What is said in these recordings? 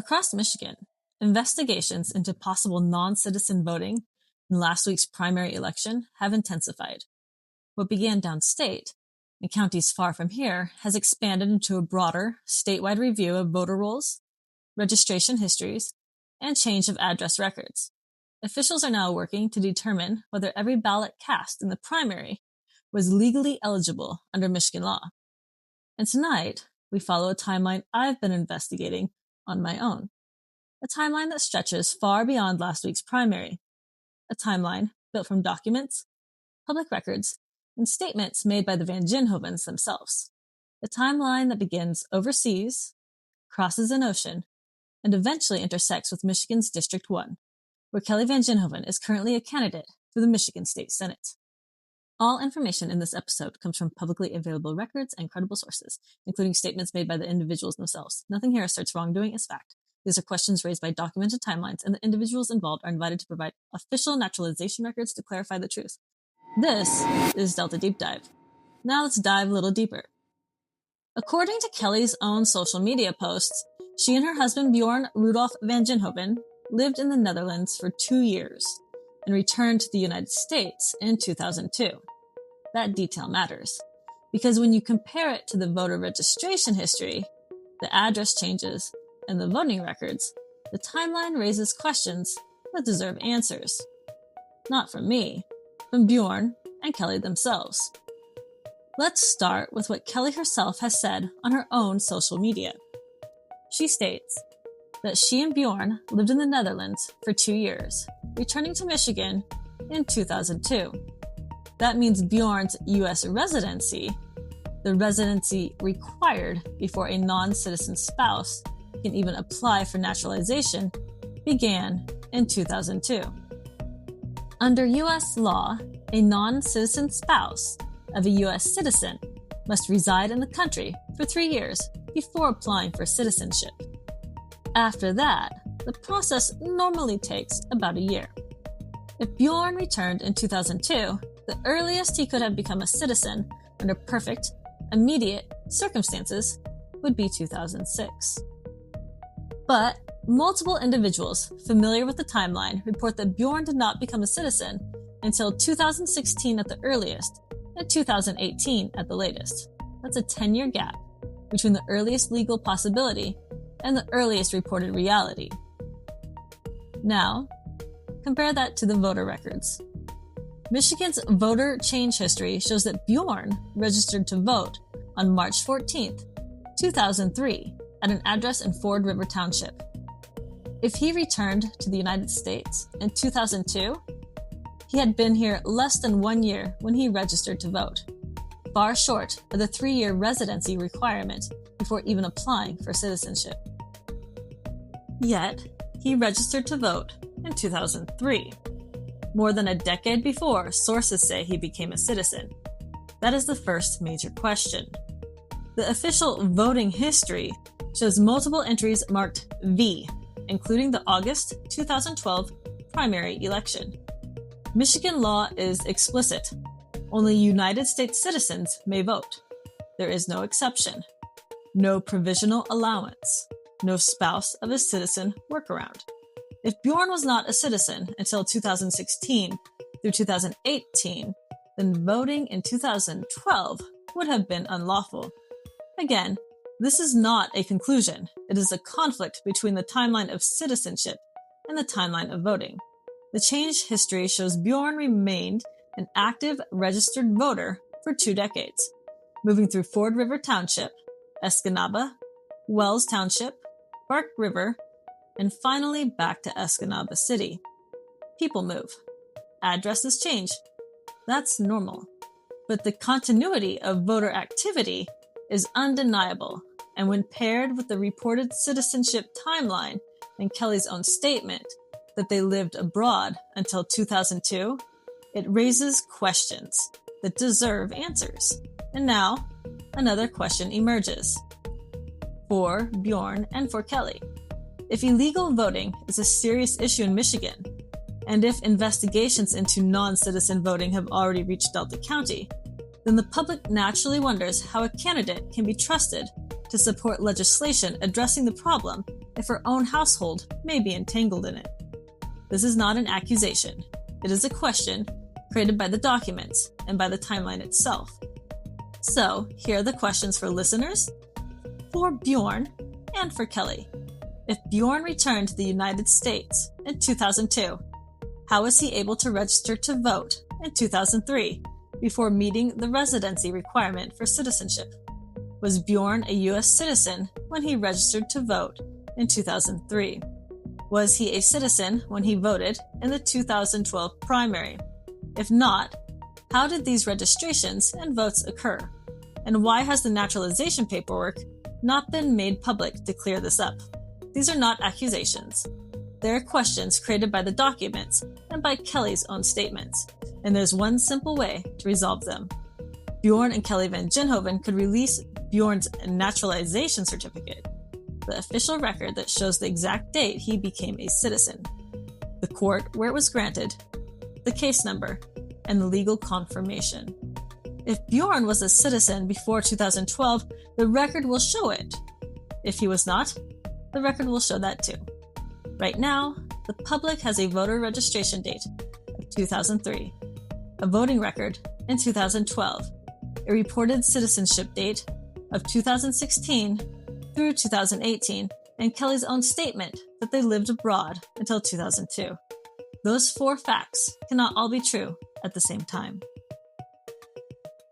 Across Michigan, investigations into possible non-citizen voting in last week's primary election have intensified. What began downstate, in counties far from here, has expanded into a broader, statewide review of voter rolls, registration histories, and change of address records. Officials are now working to determine whether every ballot cast in the primary was legally eligible under Michigan law. And tonight, we follow a timeline I've been investigating on my own. A timeline that stretches far beyond last week's primary. A timeline built from documents, public records, and statements made by the Vanginhovens themselves. A timeline that begins overseas, crosses an ocean, and eventually intersects with Michigan's District 1, where Kelli Vanginhoven is currently a candidate for the Michigan State Senate. All information in this episode comes from publicly available records and credible sources, including statements made by the individuals themselves. Nothing here asserts wrongdoing as fact. These are questions raised by documented timelines, and the individuals involved are invited to provide official naturalization records to clarify the truth. This is Delta Deep Dive. Now let's dive a little deeper. According to Kelli's own social media posts, she and her husband Bjorn Rudolph Vanginhoven lived in the Netherlands for 2 years and returned to the United States in 2002. That detail matters, because when you compare it to the voter registration history, the address changes, and the voting records, the timeline raises questions that deserve answers. Not from me, from Bjorn and Kelli themselves. Let's start with what Kelli herself has said on her own social media. She states that she and Bjorn lived in the Netherlands for 2 years, returning to Michigan in 2002. That means Bjorn's U.S. residency, the residency required before a non-citizen spouse can even apply for naturalization, began in 2002. Under U.S. law, a non-citizen spouse of a U.S. citizen must reside in the country for 3 years before applying for citizenship. After that, the process normally takes about a year. If Bjorn returned in 2002, the earliest he could have become a citizen under perfect, immediate circumstances would be 2006. But multiple individuals familiar with the timeline report that Bjorn did not become a citizen until 2016 at the earliest and 2018 at the latest. That's a 10-year gap between the earliest legal possibility and the earliest reported reality. Now, compare that to the voter records. Michigan's voter change history shows that Bjorn registered to vote on March 14, 2003, at an address in Ford River Township. If he returned to the United States in 2002, he had been here less than 1 year when he registered to vote, far short of the 3-year residency requirement before even applying for citizenship. Yet, he registered to vote in 2003, more than a decade before sources say he became a citizen. That is the first major question. The official voting history shows multiple entries marked V, including the August 2012 primary election. Michigan law is explicit. Only United States citizens may vote. There is no exception. No provisional allowance. No spouse of a citizen workaround. If Bjorn was not a citizen until 2016 through 2018, then voting in 2012 would have been unlawful. Again, this is not a conclusion. It is a conflict between the timeline of citizenship and the timeline of voting. The change history shows Bjorn remained an active registered voter for 2 decades, moving through Ford River Township, Escanaba, Wells Township, Bark River, and finally back to Escanaba City. People move. Addresses change. That's normal. But the continuity of voter activity is undeniable, and when paired with the reported citizenship timeline and Kelli's own statement that they lived abroad until 2002, it raises questions that deserve answers. And now, another question emerges. For Bjorn and for Kelli. If illegal voting is a serious issue in Michigan, and if investigations into non-citizen voting have already reached Delta County, then the public naturally wonders how a candidate can be trusted to support legislation addressing the problem if her own household may be entangled in it. This is not an accusation. It is a question created by the documents and by the timeline itself. So, here are the questions for listeners, for Bjorn, and for Kelli. If Bjorn returned to the United States in 2002, how was he able to register to vote in 2003 before meeting the residency requirement for citizenship? Was Bjorn a U.S. citizen when he registered to vote in 2003? Was he a citizen when he voted in the 2012 primary? If not, how did these registrations and votes occur? And why has the naturalization paperwork not been made public to clear this up? These are not accusations. They are questions created by the documents and by Kelli's own statements, and there's one simple way to resolve them. Bjorn and Kelli Vanginhoven could release Bjorn's naturalization certificate, the official record that shows the exact date he became a citizen, the court where it was granted, the case number, and the legal confirmation. If Bjorn was a citizen before 2012, the record will show it. If he was not, the record will show that too. Right now, the public has a voter registration date of 2003, a voting record in 2012, a reported citizenship date of 2016 through 2018, and Kelli's own statement that they lived abroad until 2002. Those four facts cannot all be true at the same time.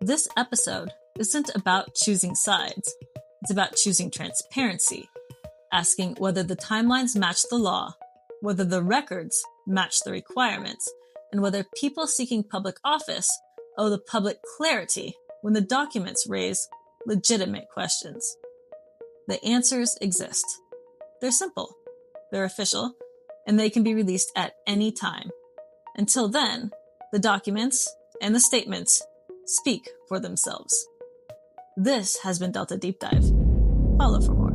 This episode isn't about choosing sides. It's about choosing transparency, asking whether the timelines match the law, whether the records match the requirements, and whether people seeking public office owe the public clarity when the documents raise legitimate questions. The answers exist. They're simple, they're official, and they can be released at any time. Until then, the documents and the statements speak for themselves. This has been Delta Deep Dive. Follow for more.